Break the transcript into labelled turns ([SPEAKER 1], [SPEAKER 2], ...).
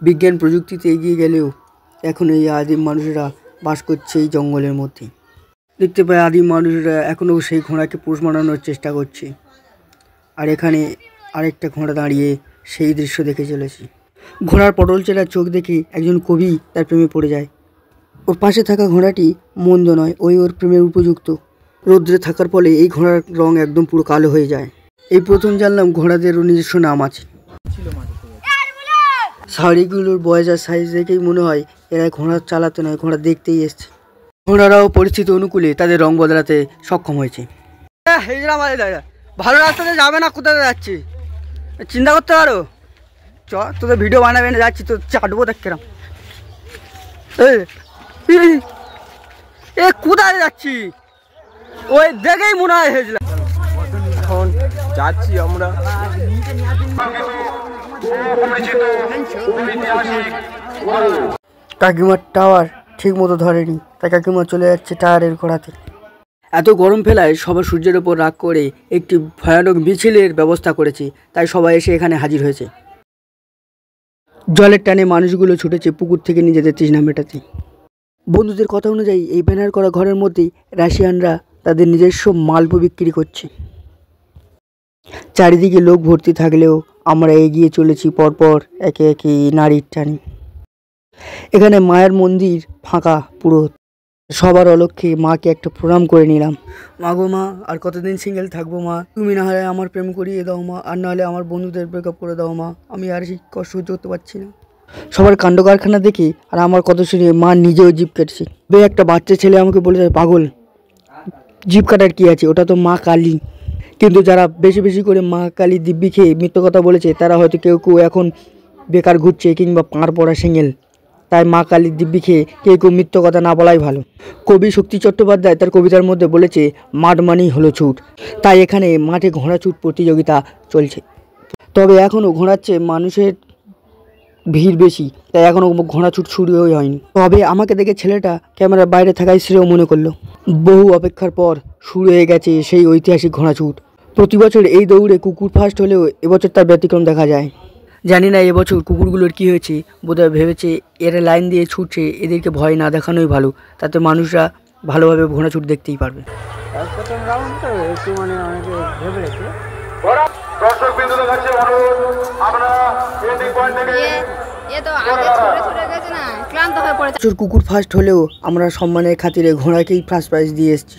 [SPEAKER 1] বিজ্ঞান প্রযুক্তিতে এগিয়ে গেলেও এখন এই আদিম মানুষেরা বাস করছে এই জঙ্গলের মধ্যে। দেখতে পাই আদিম মানুষেরা এখনও সেই ঘোড়াকে পোষ মানানোর চেষ্টা করছে। আর এখানে আরেকটা ঘোড়া দাঁড়িয়ে সেই দৃশ্য দেখে চলেছি। ঘোড়ার পটল চেরা চোখ দেখে একজন কবি তার প্রেমে পড়ে যায়। ওর পাশে থাকা ঘোড়াটি মন্দ নয়, ওর প্রেমের উপযুক্ত। রৌদ্রে থাকার ফলে এই ঘোড়ার রং একদম পুরো কালো হয়ে যায়। এই প্রথম জানলাম ঘোড়াদেরও নিজস্ব নাম আছে। শাড়িগুলোর বয়স আর সাইজ দেখেই মনে হয় এরা ঘোড়া চালাতে নয়, ঘোড়া দেখতেই এসছে। ঘোড়ারাও পরিস্থিতি অনুকূলে তাদের রং বদলাতে সক্ষম হয়েছে। ভালো রাস্তাতে যাবে না, কোথায় যাচ্ছি চিন্তা করতে পারো। চ তোদের ভিডিও বানাবে না, যাচ্ছি তো চাটবো দেখলাম। এ কোথায় যাচ্ছি ওই দেখেই মনে হয় হয়েছিলাম।
[SPEAKER 2] এখন যাচ্ছি আমরা
[SPEAKER 1] কাকিমার টাওয়ার ঠিক মতো ধরেনি, তাই কাকিমা চলে যাচ্ছে টায়ারের ঘোড়াতে। এত গরম ফেলায় সবাই সূর্যের ওপর রাগ করে একটি ভয়ানক মিছিলের ব্যবস্থা করেছে, তাই সবাই এসে এখানে হাজির হয়েছে। জলের টানে মানুষগুলো ছুটেছে পুকুর থেকে নিজেদের তৃষ্ণা মেটাতে। বন্ধুদের কথা অনুযায়ী এই ব্যানার করা ঘরের মধ্যেই রাশিয়ানরা তাদের নিজস্ব মাল্প বিক্রি করছে। চারিদিকে লোক ভর্তি থাকলেও আমরা এগিয়ে চলেছি পরপর একে একে নারীর টানে। এখানে মায়ের মন্দির ফাঁকা পুরো। সবার অলক্ষ্যে মাকে একটা প্রণাম করে নিলাম। মা গো মা, আর কতদিন সিঙ্গেল থাকবো মা? তুমি না হলে আমার প্রেম করিয়ে দাও মা, আর না হলে আমার বন্ধুদের ব্রেকআপ করে দাও মা। আমি আর সেই কষ্ট সহ্য করতে পারছি না। সবার কাণ্ড কারখানা দেখে আর আমার কথা শুনে মা নিজেও জিভ কাটছে। একটা বাচ্চা ছেলে আমাকে বলে যায়, পাগল, জিভ কাটার কী আছে, ওটা তো মা কালী। কিন্তু যারা বেশি বেশি করে মা কালী দিব্যি খেয়ে মিথ্য কথা বলেছে তারা হয়তো কেউ কেউ এখন বেকার ঘুরছে কিংবা পাঁড় পড়া সিঙ্গেল। তাই মা কালীর দিব্যি খেয়ে কেউ কেউ মিথ্য কথা না বলাই ভালো। কবি শক্তি চট্টোপাধ্যায় তার কবিতার মধ্যে বলেছে, মাঠ মানেই হলো ছুট। তাই এখানে মাঠে ঘোড়া ছুট প্রতিযোগিতা চলছে। তবে এখনও ঘোড়ার চেয়ে মানুষের ভিড় বেশি, তাই এখনও ঘোড়া ছুট শুরুই হয়নি। তবে আমাকে দেখে ছেলেটা ক্যামেরার বাইরে থাকায় শ্রেয় মনে করলো। বহু অপেক্ষার পর শুরু হয়ে গেছে সেই ঐতিহাসিক ঘোড়া ছুট। প্রতি বছর এই দৌড়ে কুকুর ফার্স্ট হলেও এবছর তার ব্যতিক্রম দেখা যায়। জানি না এবছর কুকুরগুলোর কি হয়েছে, বোধহয় ভেবেছে এরা লাইন দিয়ে ছুটছে, এদেরকে ভয় না দেখানোই ভালো, তাতে মানুষরা ভালোভাবে ঘোড়া ছুট দেখতেই পারবে। কুকুর ফার্স্ট হলেও আমরা সম্মানের খাতিরে ঘোড়াকেই ফার্স্ট প্রাইজ দিয়ে এসেছি।